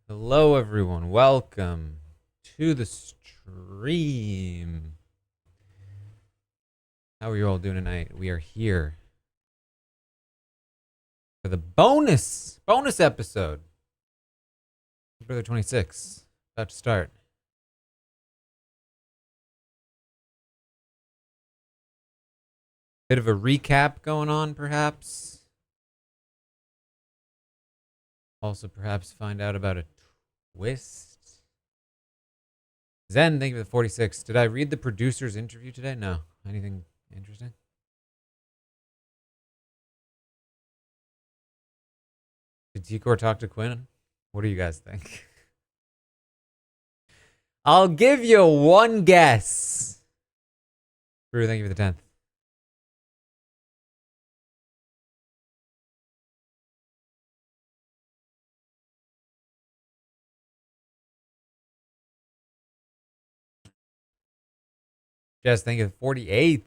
Hello, everyone. Welcome to the stream. How are you all doing tonight? We are here for the bonus episode. Brother 26, about to start. Bit of a recap going on, perhaps. Also, perhaps find out about a twist. Zen, thank you for the 46. Did I read the producer's interview today? No. Anything interesting? Did Tikor talk to Quinn? What do you guys think? I'll give you one guess. Brew, thank you for the 10th. Jess, thank you for the 48th.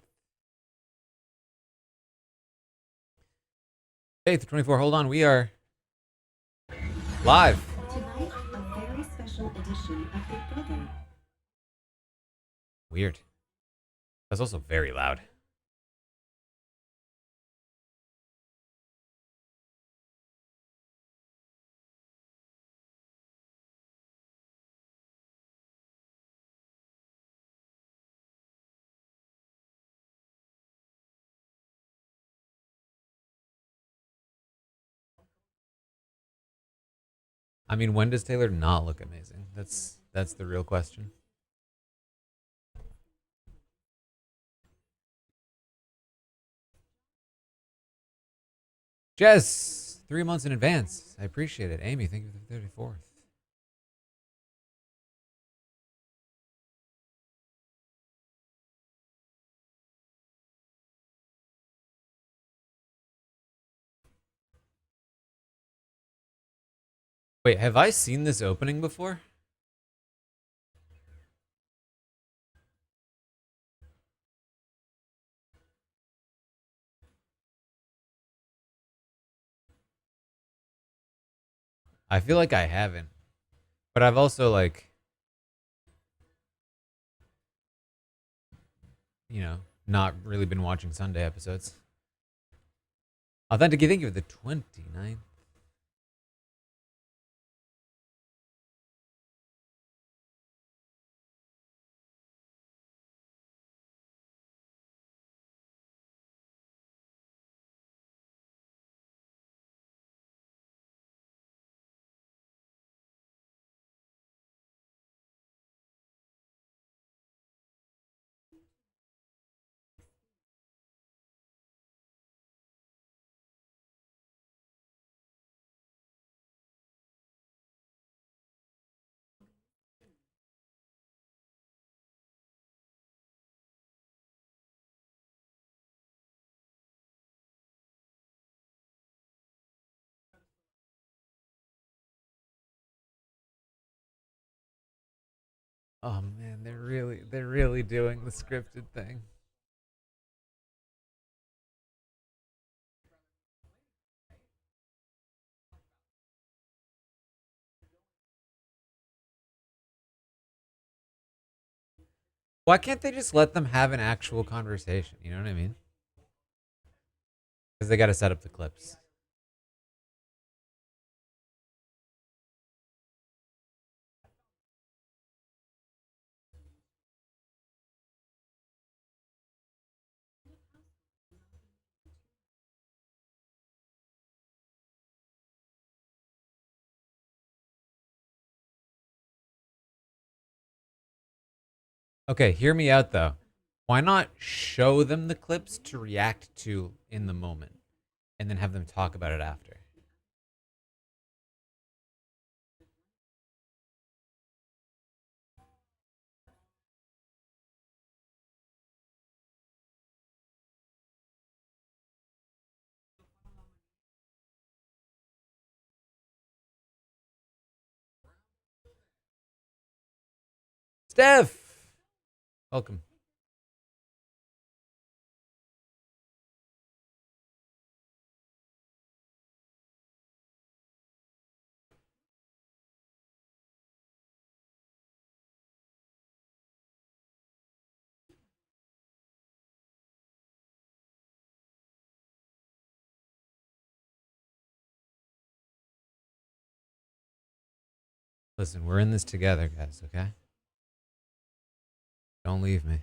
Hey, the 24. Hold on, we are live. Tonight, a very special edition of Big Brother. Weird. That's also very loud. I mean, when does Taylor not look amazing? That's the real question. Jess, 3 months in advance. I appreciate it. Amy, thank you for the 34th. Wait, have I seen this opening before? I feel like I haven't. But I've also, like, you know, not really been watching Sunday episodes. Authentic, thank you for the 29th. Oh man, they're really doing the scripted thing. Why can't they just let them have an actual conversation? You know what I mean? Because they got to set up the clips. Okay, hear me out though. Why not show them the clips to react to in the moment and then have them talk about it after? Steph, welcome. Listen, we're in this together, guys, okay? Don't leave me.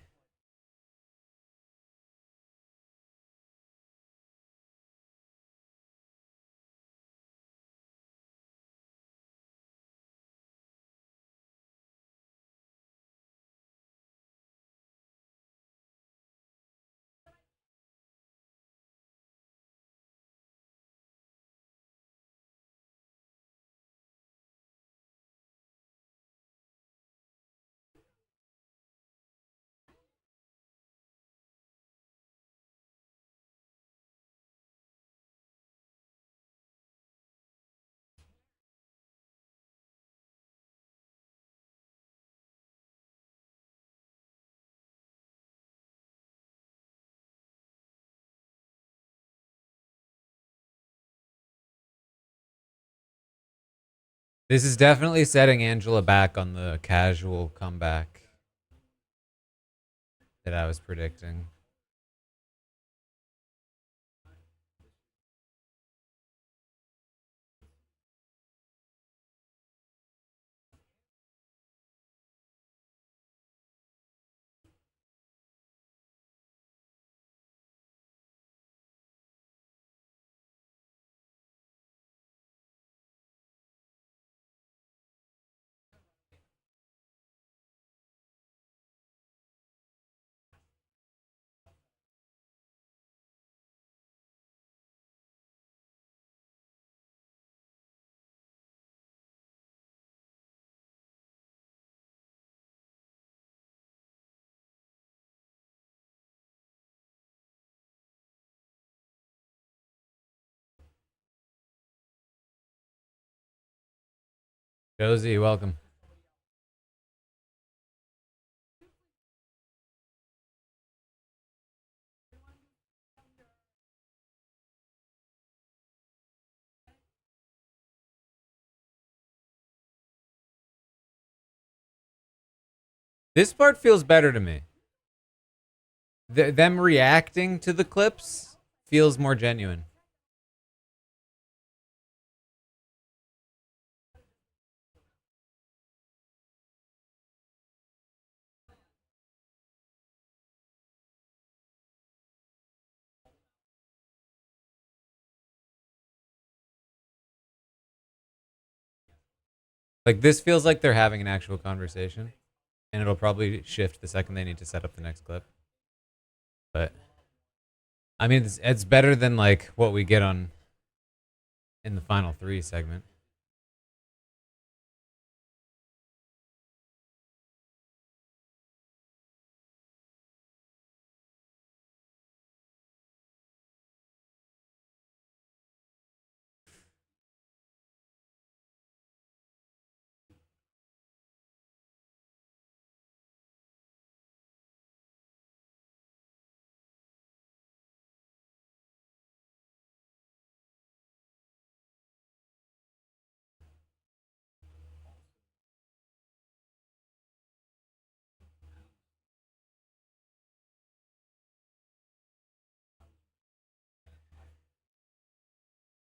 This is definitely setting Angela back on the casual comeback that I was predicting. Josie, welcome. This part feels better to me. Them reacting to the clips feels more genuine. Like this feels like they're having an actual conversation, and it'll probably shift the second they need to set up the next clip. But I mean, it's better than like what we get on in the final three segment.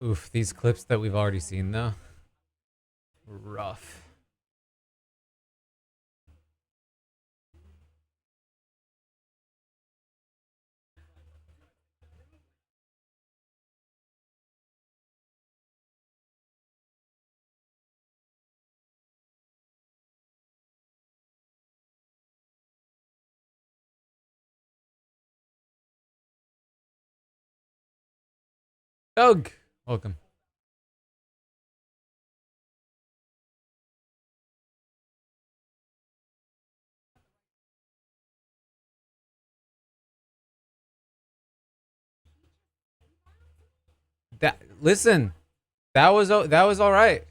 Oof, these clips that we've already seen though, rough. Doug, welcome. That listen, that was all right.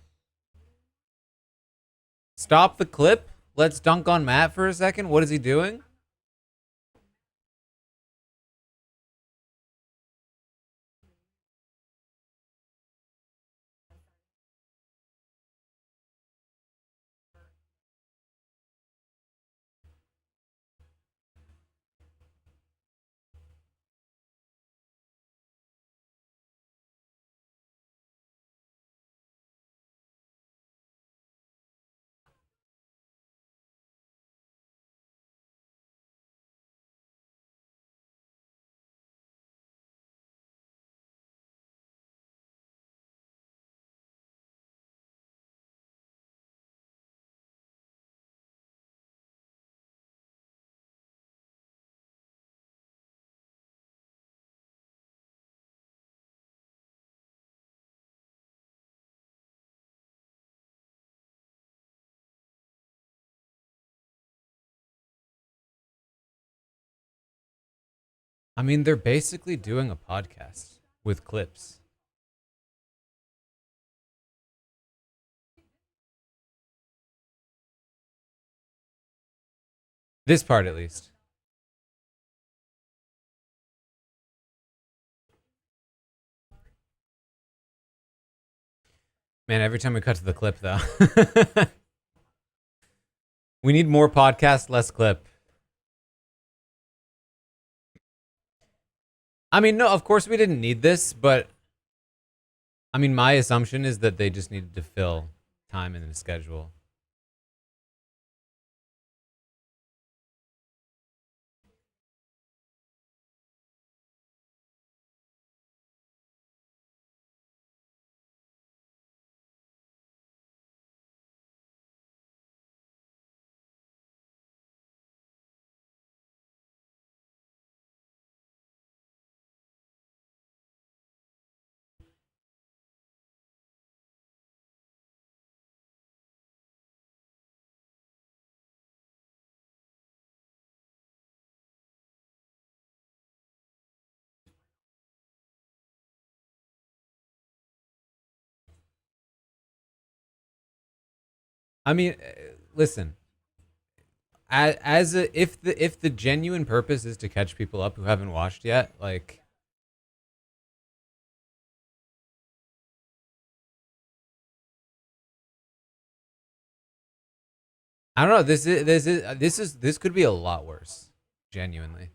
Stop the clip. Let's dunk on Matt for a second. What is he doing? I mean, they're basically doing a podcast with clips. This part, at least. Man, every time we cut to the clip, though, we need more podcast, less clip. I mean, no, of course we didn't need this, but I mean, my assumption is that they just needed to fill time in the schedule. I mean, listen, if the genuine purpose is to catch people up who haven't watched yet, like I don't know, this could be a lot worse, genuinely.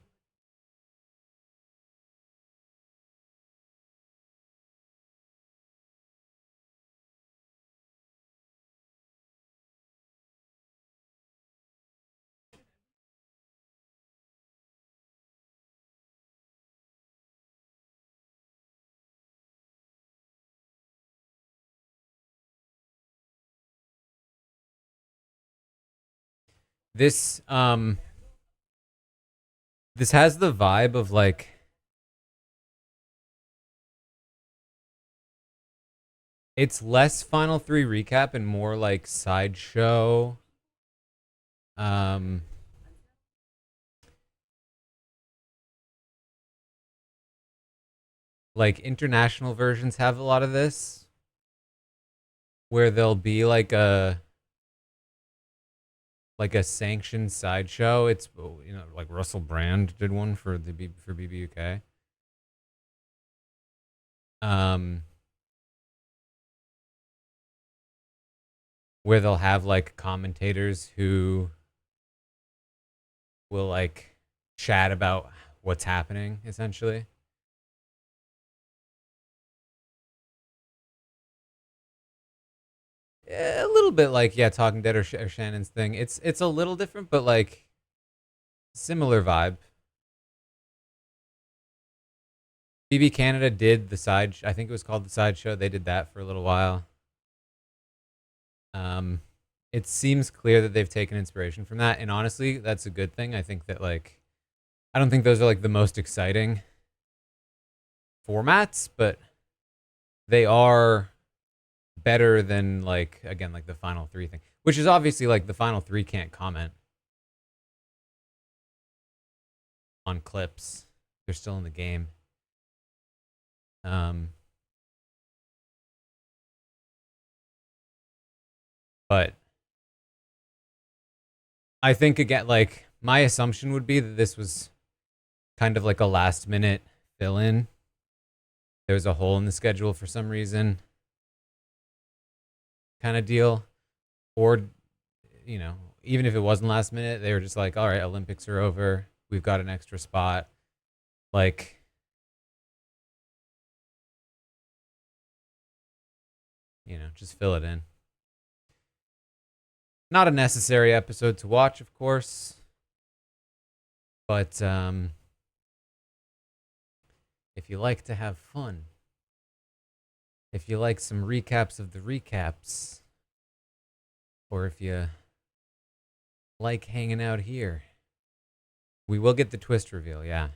This this has the vibe of like it's less Final 3 recap and more like sideshow. Um like international versions have a lot of this where there'll be like a sanctioned sideshow. It's like Russell Brand did one for for BBUK. Um where they'll have like commentators who will like chat about what's happening essentially. a little bit like Talking Dead or Shannon's thing. It's a little different, but like similar vibe. BB Canada did the side. I think it was called the Sideshow. They did that for a little while. Um, it seems clear that they've taken inspiration from that, and honestly, that's a good thing. I think that like I don't think those are like the most exciting formats, but they are better than like again like the final three thing, which is obviously like the final three can't comment on clips. They're still in the game. Um, but I think again, like my assumption would be that this was kind of like a last minute fill in. There was a hole in the schedule for some reason, kind of deal, or you know, even if it wasn't last minute, they were just like, all right, Olympics are over. We've got an extra spot. Like, just fill it in. Not a necessary episode to watch, of course, but if you like to have fun, if you like some recaps of the recaps, or if you like hanging out here, we will get the twist reveal. Yeah,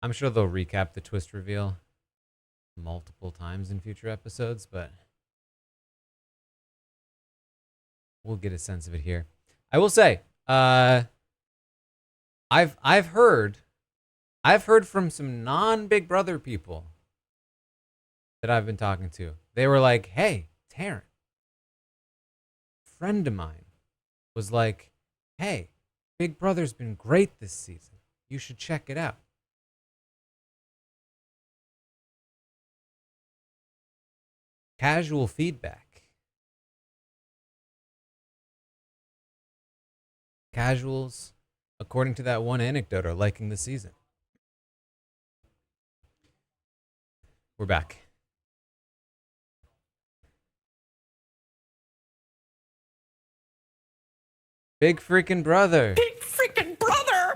I'm sure they'll recap the twist reveal multiple times in future episodes, but we'll get a sense of it here. I will say, I've heard from some non-Big Brother people that I've been talking to. They were like, "Hey, Taran, friend of mine was like, hey, Big Brother's been great this season. You should check it out." Casual feedback. Casuals, according to that one anecdote, are liking the season. We're back. Big freaking brother. Big freaking brother!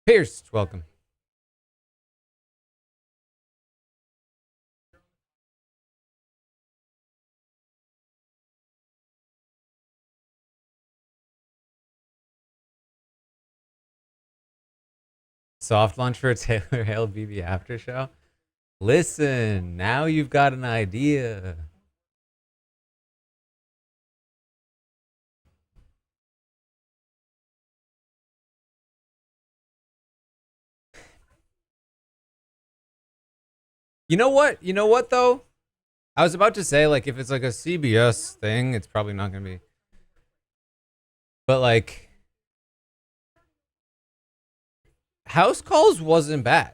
Pierce, welcome. Soft launch for a Taylor Hale BB after show. Listen, now you've got an idea. You know what? You know what though? I was about to say like if it's like a CBS thing, it's probably not gonna be. But like House Calls wasn't bad.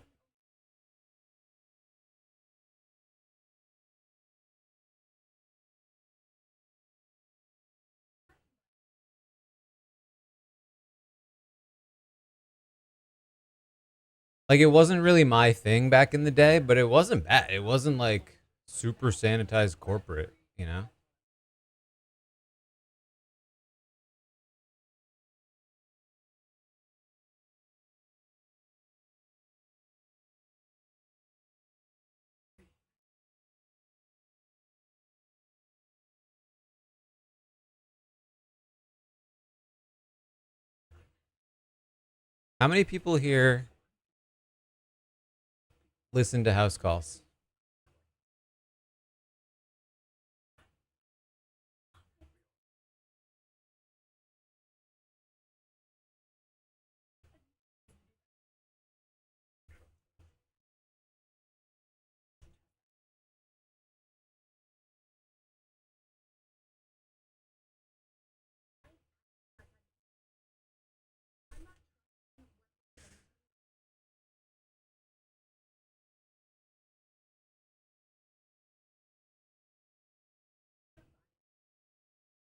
Like it wasn't really my thing back in the day, but it wasn't bad. It wasn't like super sanitized corporate, you know? How many people here listen to House Calls?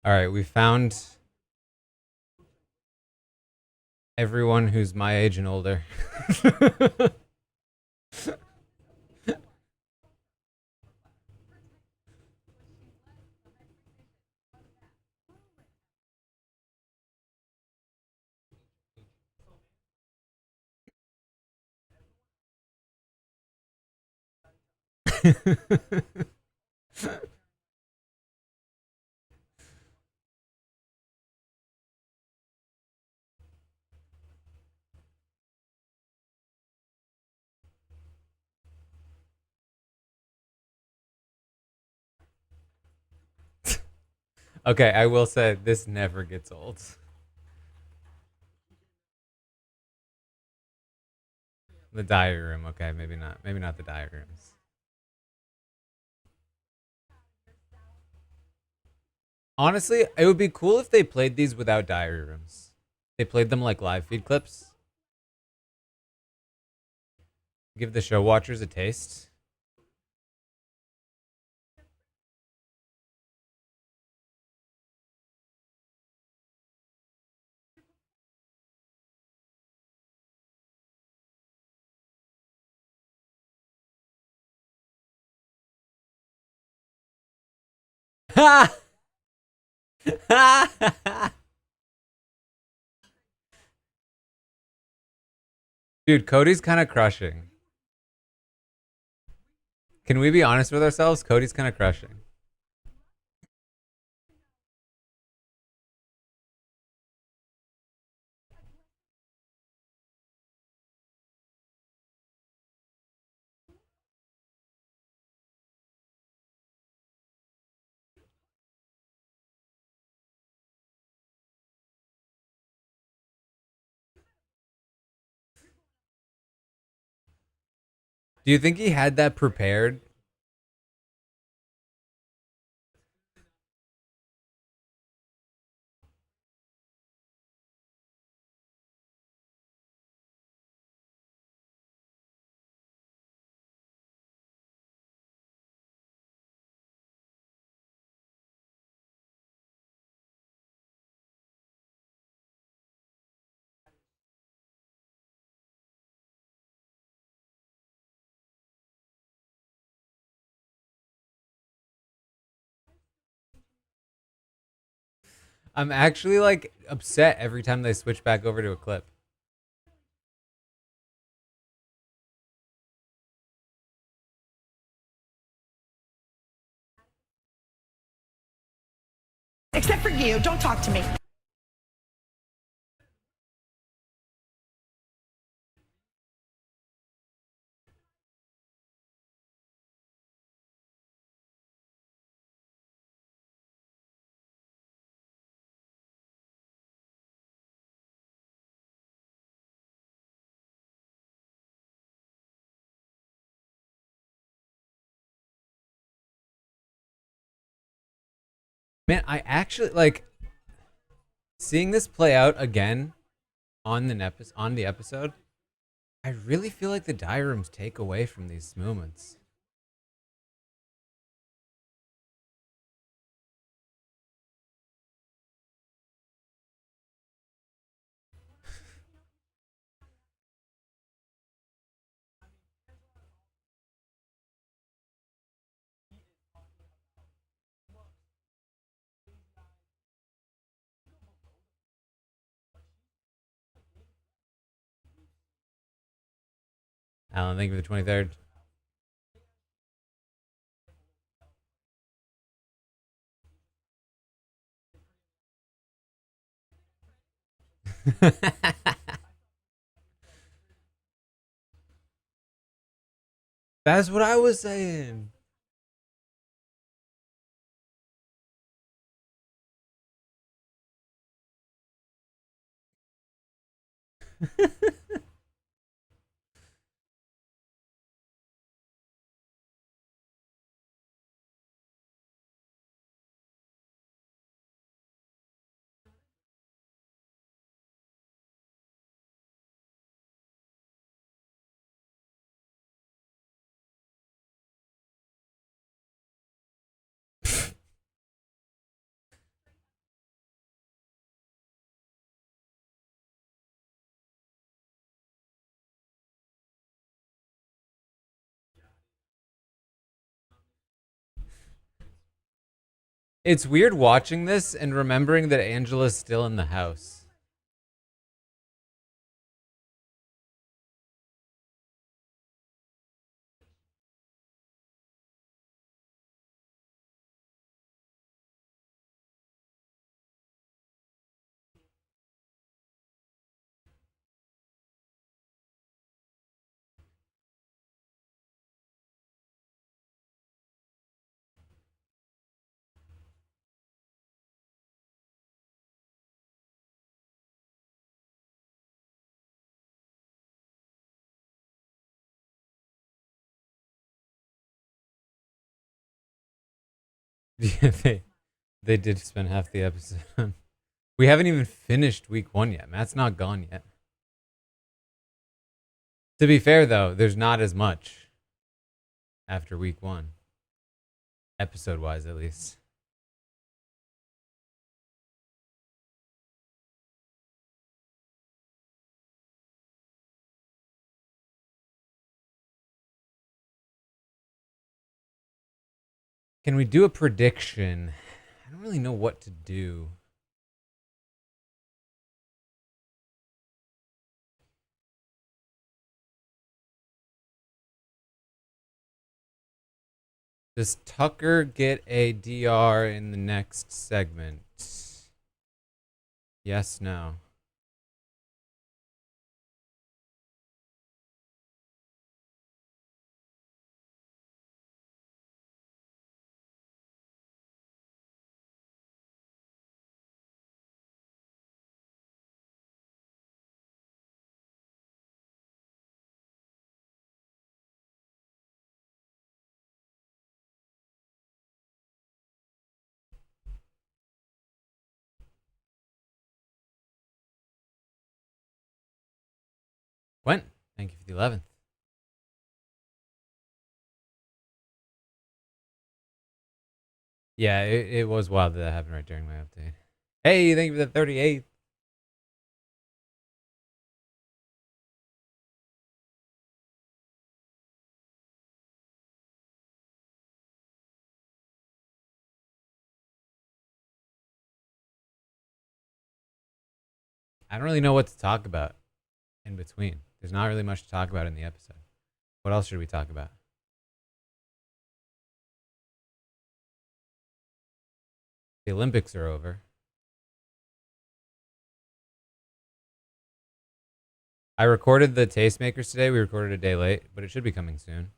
All right, we found everyone who's my age and older. Okay, I will say this never gets old. The diary room, okay, maybe not. Maybe not the diary rooms. Honestly, it would be cool if they played these without diary rooms. They played them like live feed clips. Give the show watchers a taste. Dude, Cody's kind of crushing. Can we be honest with ourselves? Cody's kind of crushing. Do you think he had that prepared? I'm actually like upset every time they switch back over to a clip. Except for you. Don't talk to me. Man, I actually like seeing this play out again on the episode. I really feel like the diary rooms take away from these moments. Alan, thank you for the 23rd. That's what I was saying. It's weird watching this and remembering that Angela's still in the house. Yeah, they did spend half the episode. We haven't even finished week 1 yet. Matt's not gone yet. To be fair, though, there's not as much after week 1, episode wise at least. Can we do a prediction? I don't really know what to do. Does Tucker get a DR in the next segment? Yes, no. Gwent, thank you for the 11th. Yeah, it was wild that happened right during my update. Hey, thank you for the 38th. I don't really know what to talk about in between. There's not really much to talk about in the episode. What else should we talk about? The Olympics are over. I recorded the Tastemakers today. We recorded a day late, but it should be coming soon.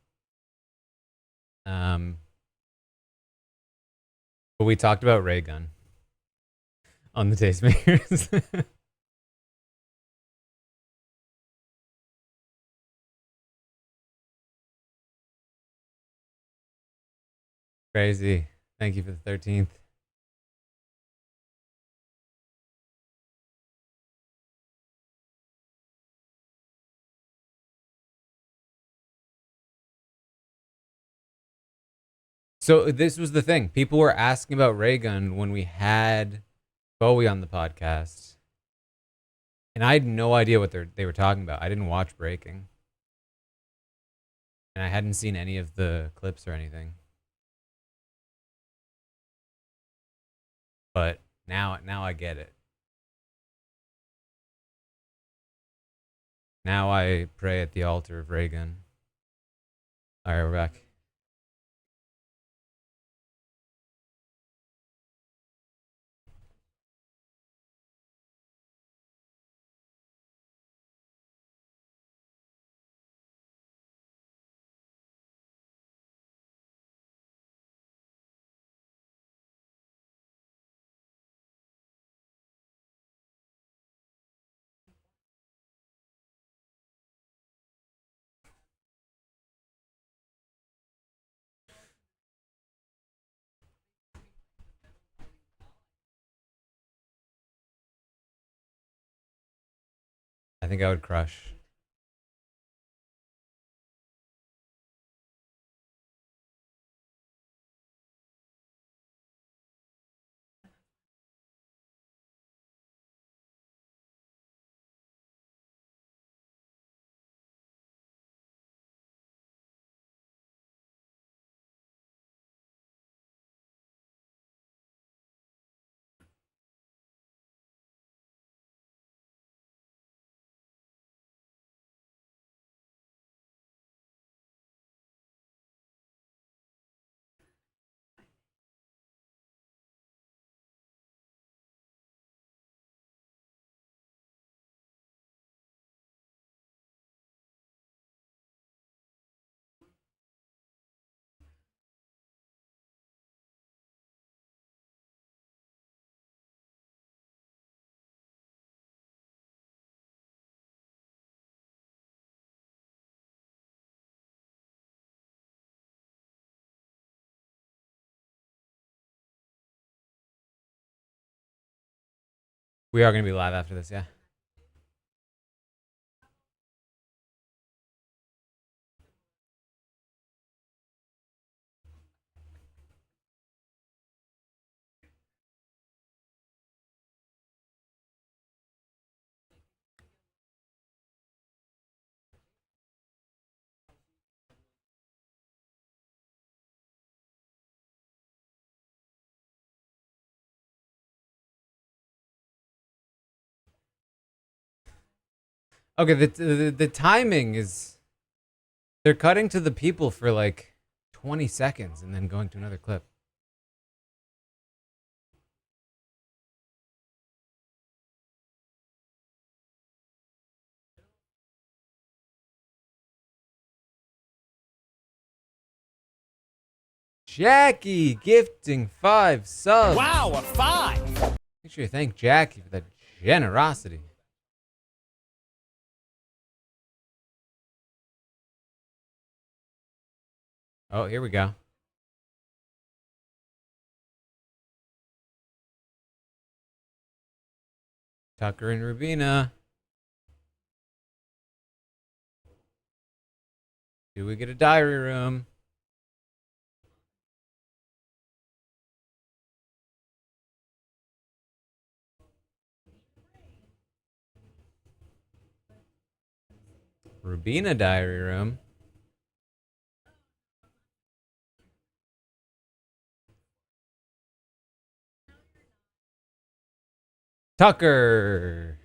But we talked about ray gun on the Tastemakers. Crazy. Thank you for the 13th. So this was the thing. People were asking about ray gun when we had Bowie on the podcast. And I had no idea what they were talking about. I didn't watch Breaking. And I hadn't seen any of the clips or anything. But now I get it. Now I pray at the altar of Reagan. All right, we're back. I think I would crush. We are going to be live after this, yeah. Okay, the timing is they're cutting to the people for like 20 seconds and then going to another clip. Jackie gifting 5 subs. Wow, a 5! Make sure you thank Jackie for that generosity. Oh, here we go. Tucker and Rubina. Do we get a diary room? Rubina diary room. Tucker.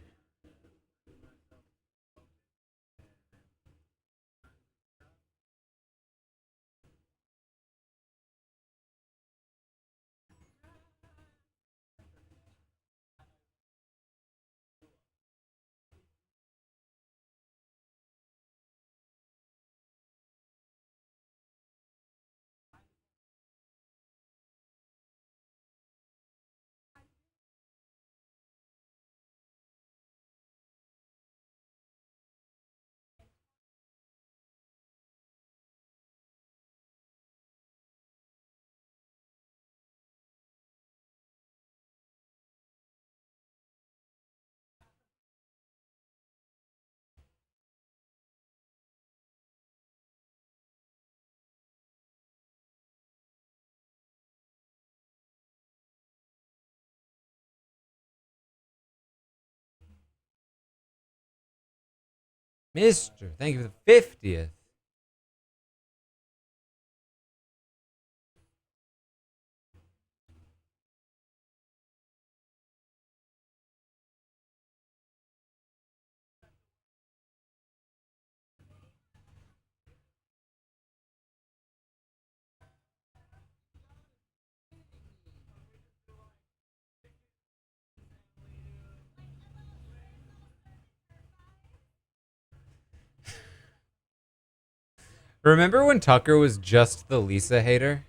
Mister, thank you for the 50th. Remember when Tucker was just the Lisa hater?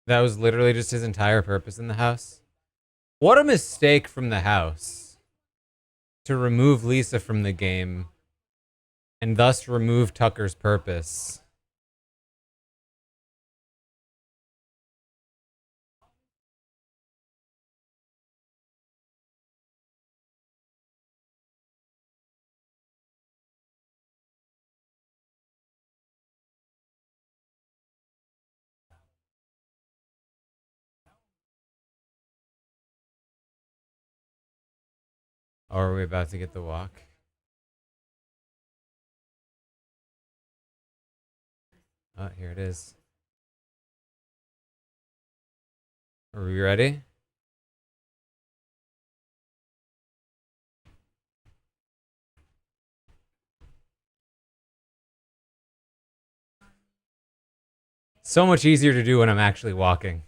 That was literally just his entire purpose in the house. What a mistake from the house to remove Lisa from the game and thus remove Tucker's purpose. Or are we about to get the walk? Oh, here it is. Are we ready? So much easier to do when I'm actually walking.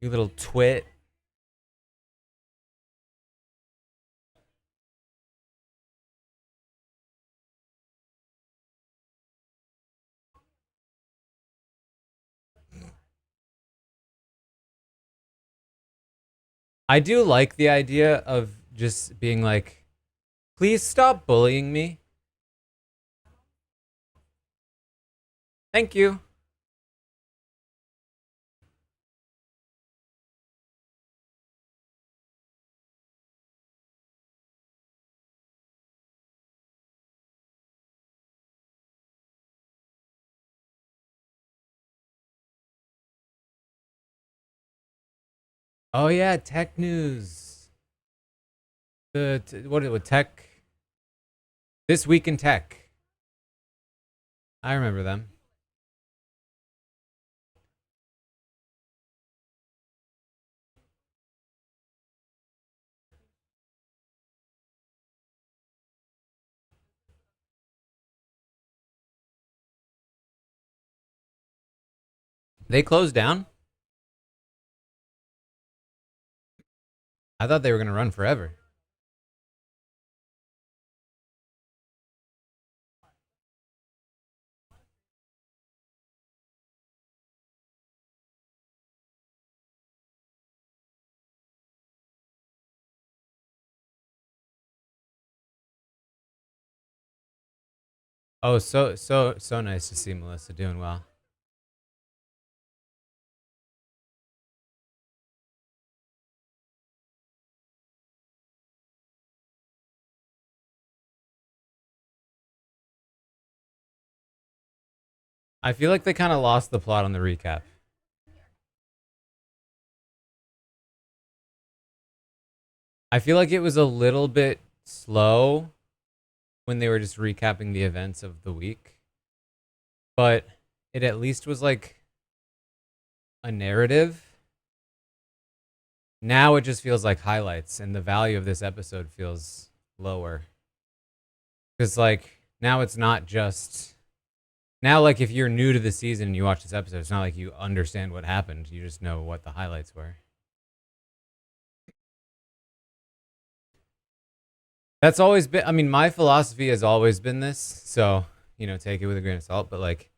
You little twit. I do like the idea of just being like, please stop bullying me. Thank you. Oh yeah, tech news. What is it? Tech This Week in Tech. I remember them. They closed down? I thought they were going to run forever. Oh, so nice to see Melissa doing well. I feel like they kind of lost the plot on the recap. I feel like it was a little bit slow when they were just recapping the events of the week, but it at least was like a narrative. Now it just feels like highlights, and the value of this episode feels lower. Because, like, now it's not just. Now, like, if you're new to the season and you watch this episode, it's not like you understand what happened. You just know what the highlights were. That's always been, I mean, my philosophy has always been this. So, take it with a grain of salt. But, like,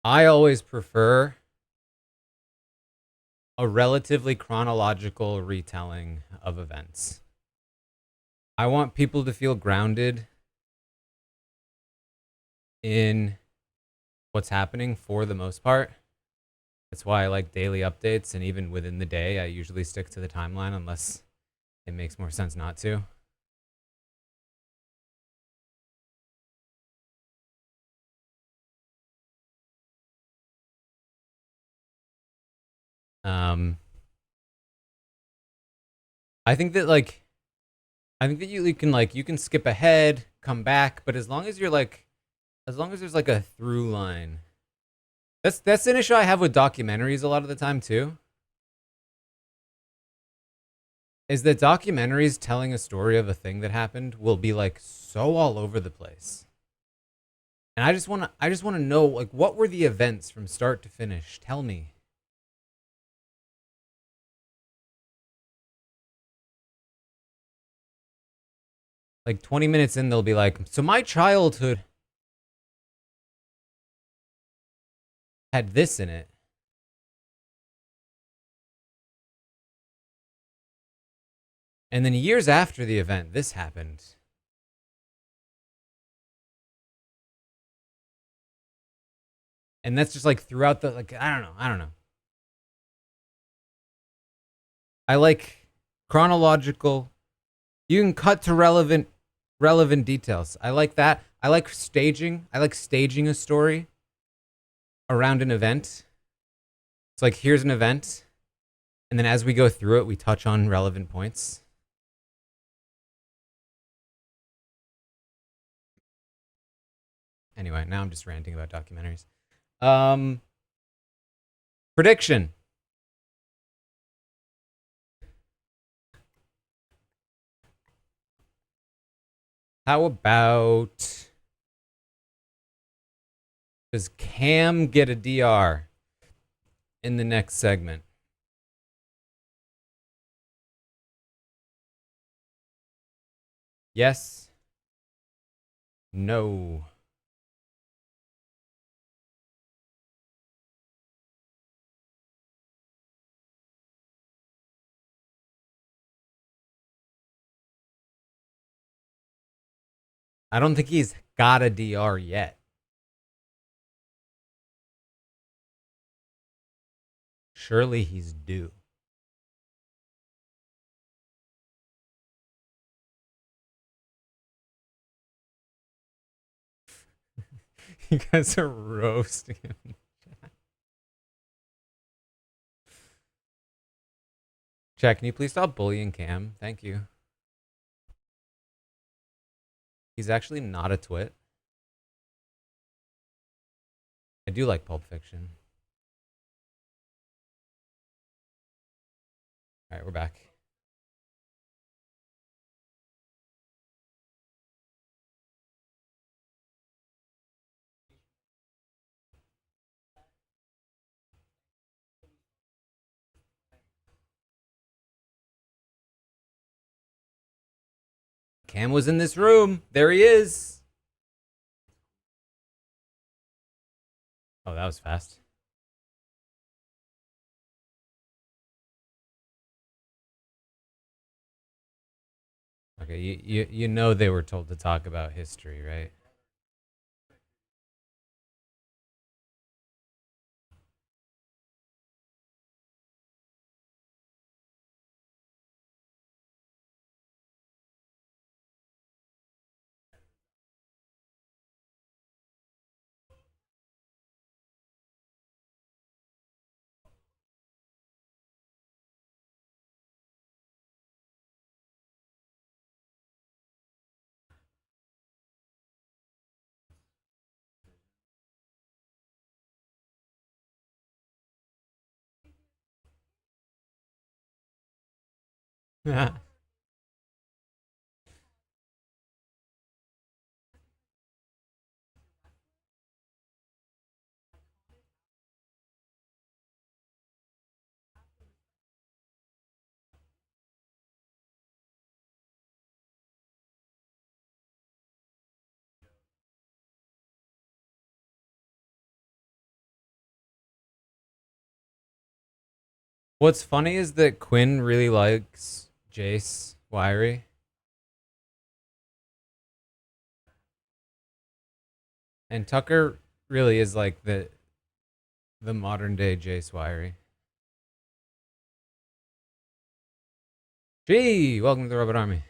I always prefer a relatively chronological retelling of events. I want people to feel grounded in what's happening for the most part. That's why I like daily updates, and even within the day, I usually stick to the timeline unless it makes more sense not to. Um, I think that you can you can skip ahead, come back, but as long as there's like a through line. That's an issue I have with documentaries a lot of the time too. Is that documentaries telling a story of a thing that happened will be like so all over the place. And I just want to know, like, what were the events from start to finish? Tell me. Like 20 minutes in, they'll be like, so my childhood had this in it. And then years after the event, this happened. And that's just like throughout the, like, I don't know. I like chronological. You can cut to relevant details. I like that. I like staging. I like staging a story around an event. It's like, here's an event, and then as we go through it, we touch on relevant points. Anyway, now I'm just ranting about documentaries. Prediction. How about, does Cam get a DR in the next segment? Yes. No. I don't think he's got a DR yet. Surely he's due. You guys are roasting him. Chat, can you please stop bullying Cam? Thank you. He's actually not a twit. I do like Pulp Fiction. All right, we're back. Cam was in this room. There he is. Oh, that was fast. Okay, you know they were told to talk about history, right? What's funny is that Quinn really likes Jace Wiry. And Tucker really is like the modern day Jace Wiry. Gee, welcome to the Robot Army.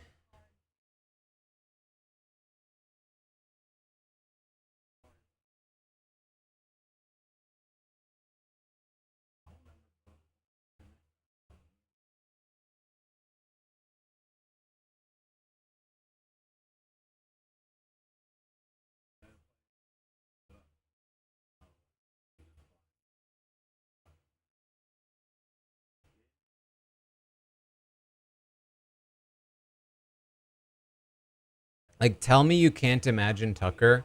Like, tell me you can't imagine Tucker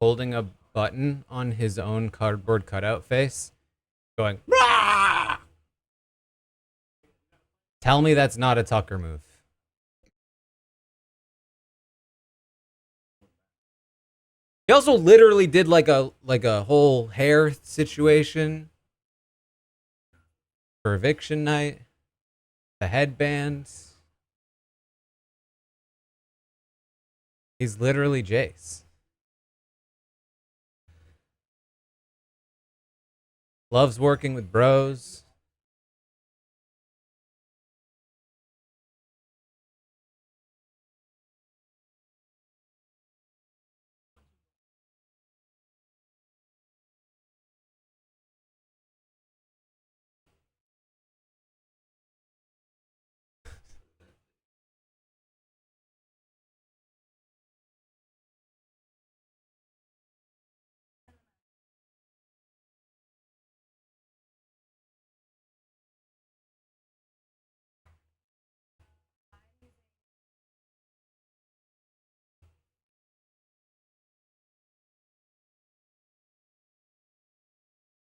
holding a button on his own cardboard cutout face, going, Rah! Tell me that's not a Tucker move. He also literally did like a whole hair situation for eviction night. The headbands. He's literally Jace. Loves working with bros.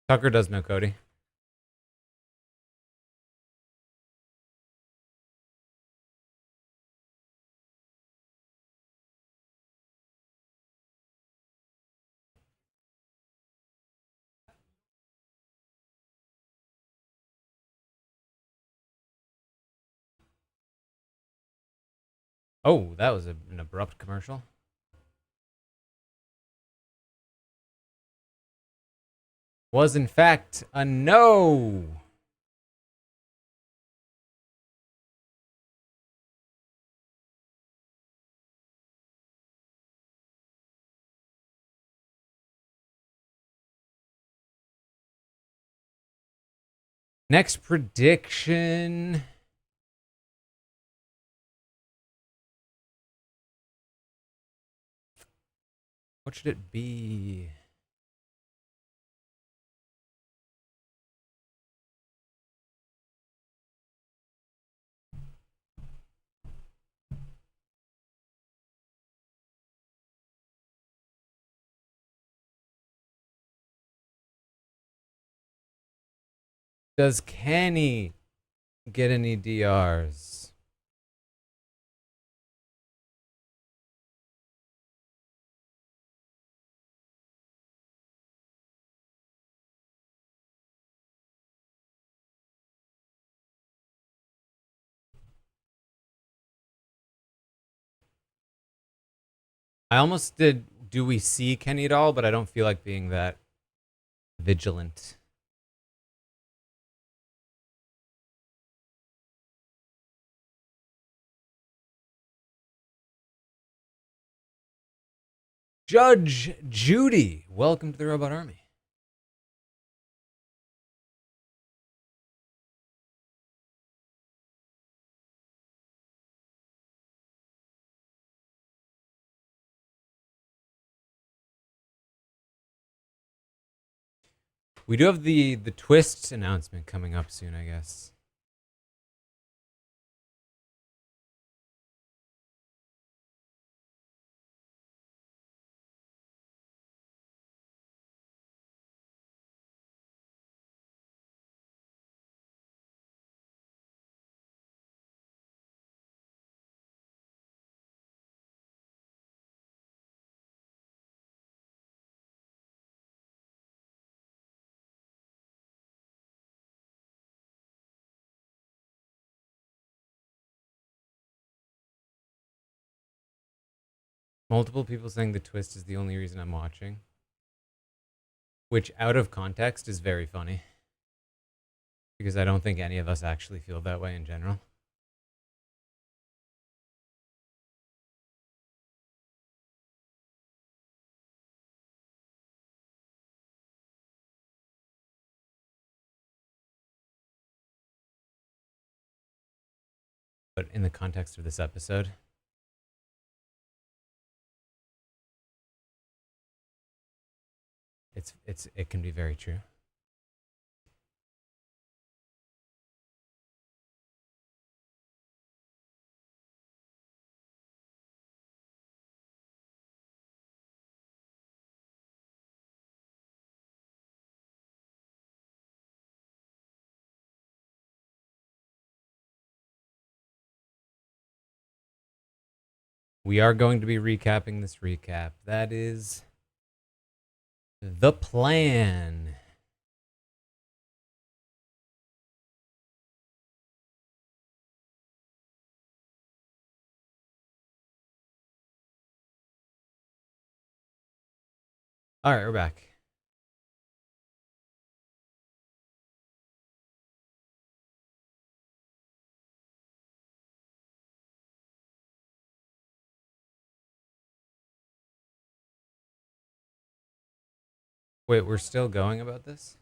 Tucker does know Cody. Oh, that was an abrupt commercial. Was in fact a no. Next prediction. What should it be? Does Kenny get any DRs? I almost did. Do we see Kenny at all? But I don't feel like being that vigilant. Judge Judy, welcome to the Robot Army. We do have the twist announcement coming up soon, I guess. Multiple people saying the twist is the only reason I'm watching, which out of context is very funny because I don't think any of us actually feel that way in general. But in the context of this episode, it can be very true. We are going to be recapping this recap. That is the plan. All right, we're back. Wait, we're still going about this?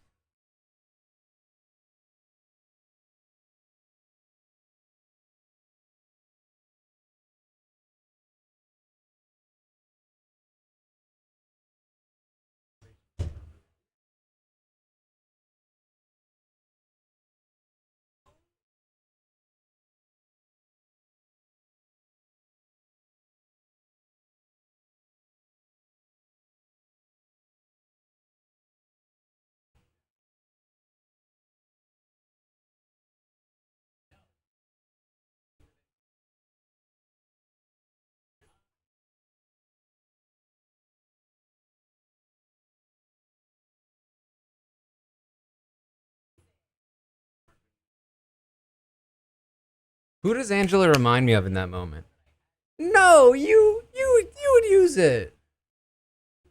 Who does Angela remind me of in that moment? No, you would use it.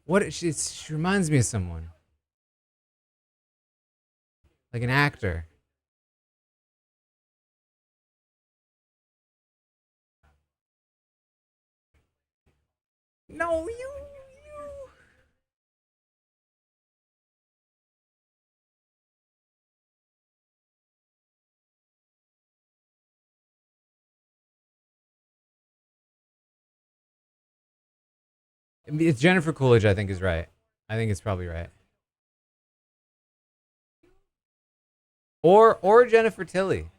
What? She reminds me of someone, like an actor. No, you. It's Jennifer Coolidge. I think is right. I think it's probably right. Or Jennifer Tilly.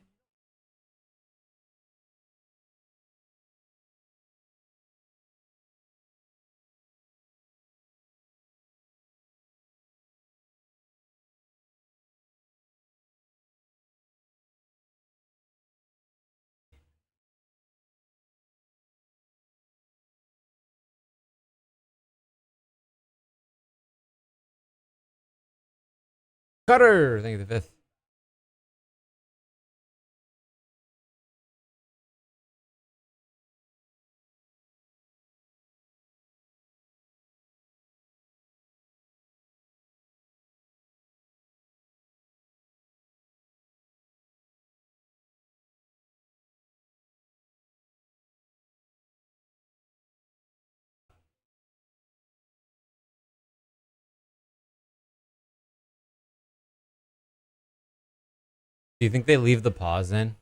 Cutter. I think the fifth. Do you think they leave the pause in?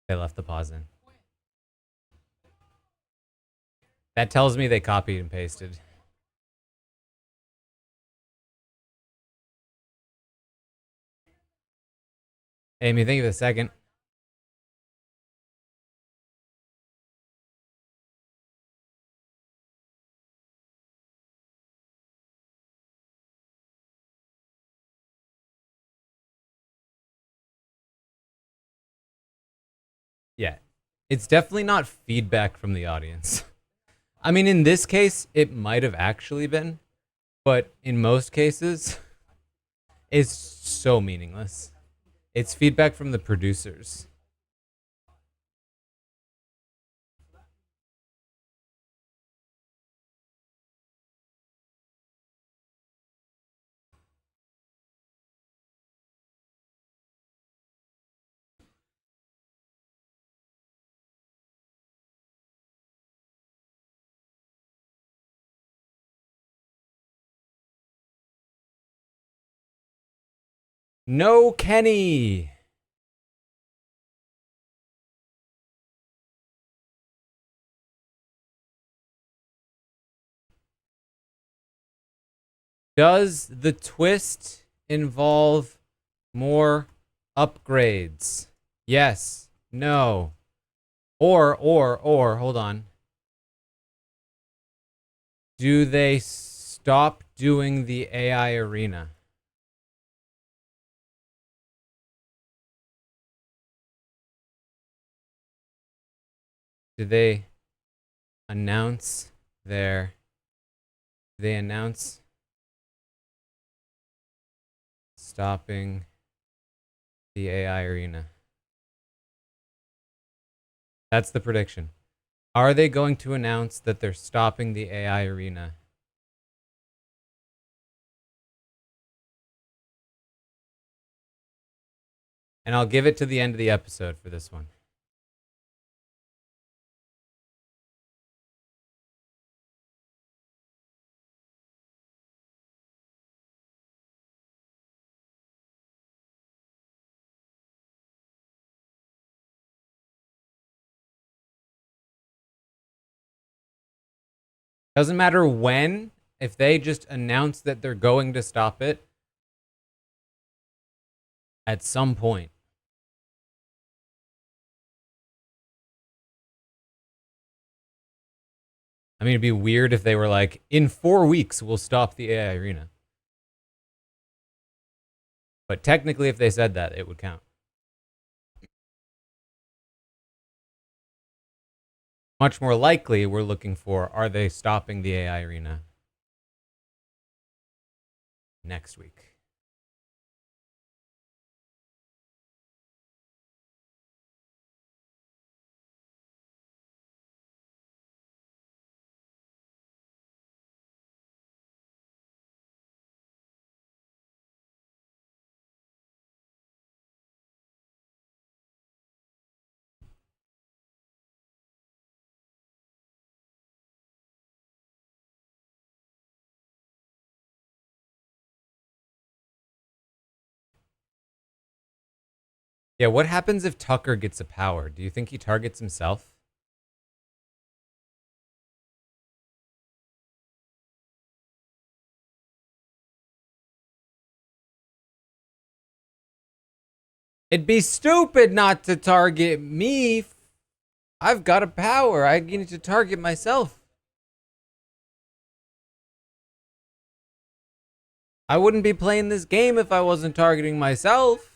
They left the pause in. That tells me they copied and pasted. Amy, think of a second. Yeah. It's definitely not feedback from the audience. I mean, in this case, it might have actually been, but in most cases, it's so meaningless. It's feedback from the producers. No, Kenny. Does the twist involve more upgrades? Yes. No. Or, hold on. Do they stop doing the AI arena? Do they announce their they announce stopping the AI arena? That's the prediction. Are they going to announce that they're stopping the AI arena? And I'll give it to the end of the episode for this one. Doesn't matter when, if they just announce that they're going to stop it at some point. I mean, it'd be weird if they were like, in 4 weeks, we'll stop the AI arena. But technically, if they said that, it would count. Much more likely, we're looking for, are they stopping the AI arena? next week. Yeah, what happens if Tucker gets a power? Do you think he targets himself? It'd be stupid not to target me. I've got a power. I need to target myself. I wouldn't be playing this game if I wasn't targeting myself.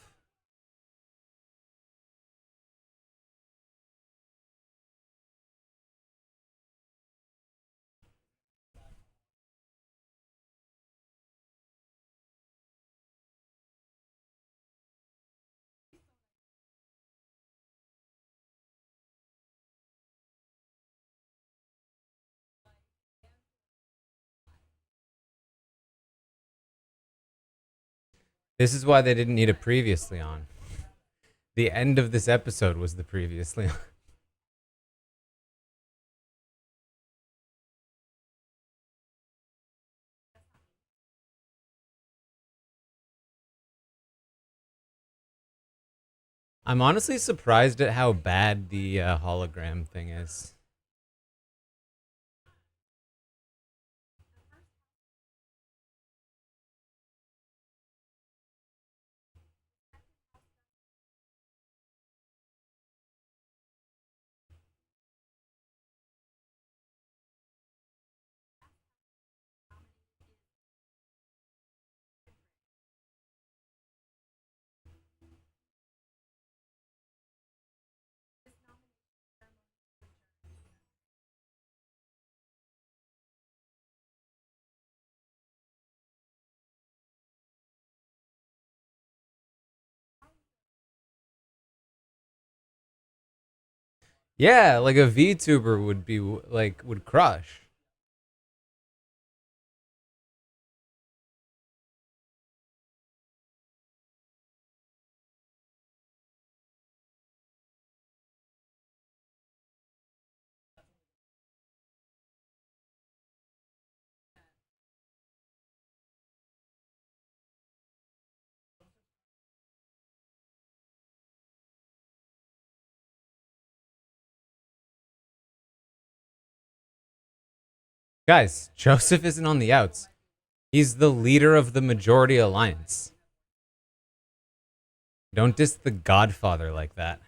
This is why they didn't need a previously on. The end of this episode was the previously on. I'm honestly surprised at how bad the hologram thing is. Yeah, like a VTuber would be like would crush. Guys, Joseph isn't on the outs. He's the leader of the majority alliance. Don't diss the Godfather like that.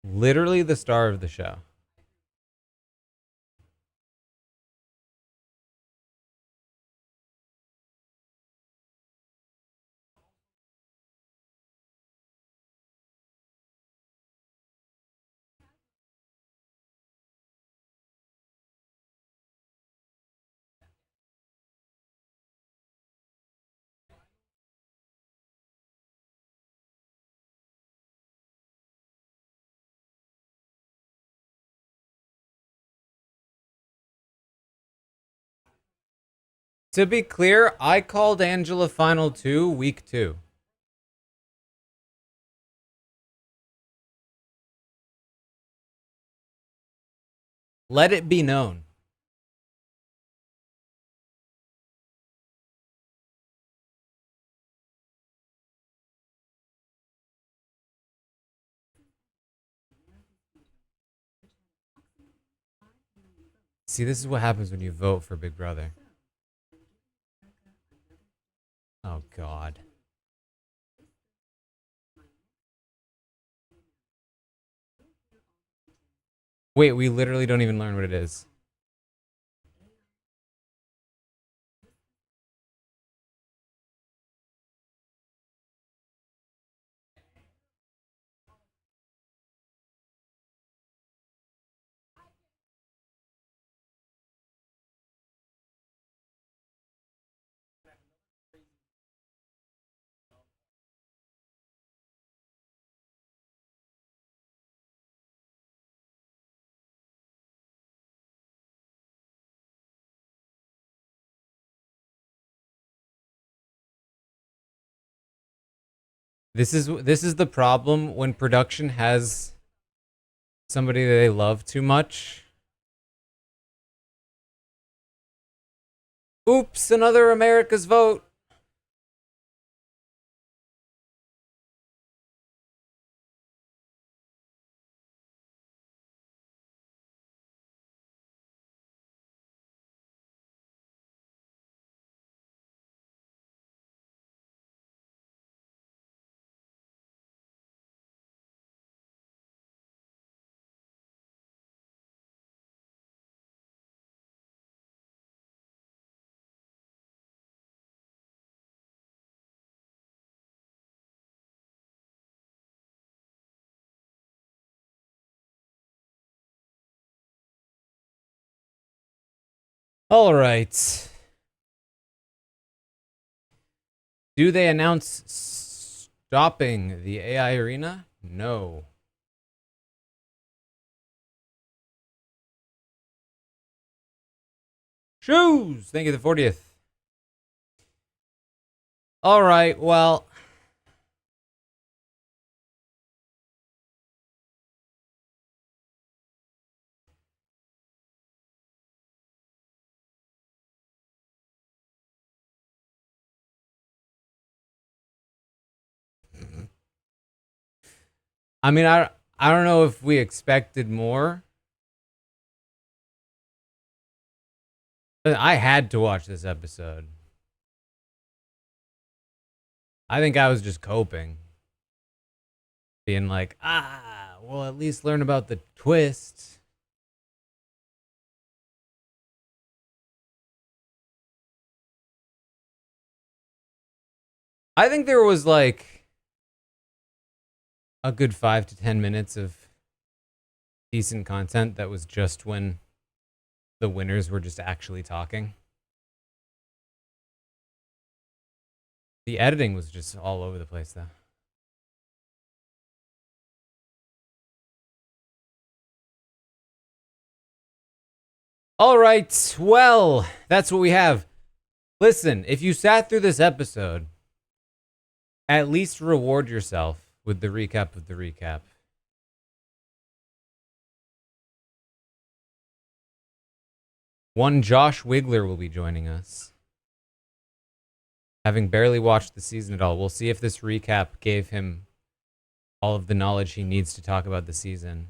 Literally the star of the show. To be clear, I called Angela Final 2 week 2. Let it be known. See, this is what happens when you vote for Big Brother. Oh, God. Wait, we literally don't even learn what it is. This is the problem when production has somebody that they love too much. Oops, another America's vote. All right. Do they announce stopping the AI arena? No. Shoes! Thank you, the 40th. All right, well. I mean, I don't know if we expected more. But I had to watch this episode. I think I was just coping. Being like, we'll at least learn about the twist. I think there was like a good 5 to 10 minutes of decent content that was just when the winners were just actually talking. The editing was just all over the place, though. All right, well, that's what we have. Listen, if you sat through this episode, at least reward yourself with the recap of the recap. One Josh Wigler will be joining us. Having barely watched the season at all, we'll see if this recap gave him all of the knowledge he needs to talk about the season.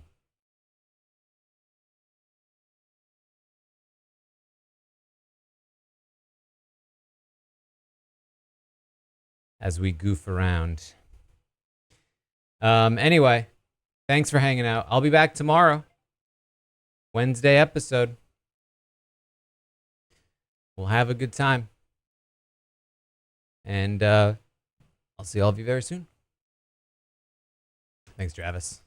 As we goof around. Anyway, thanks for hanging out. I'll be back tomorrow. Wednesday episode. We'll have a good time. And I'll see all of you very soon. Thanks, Travis.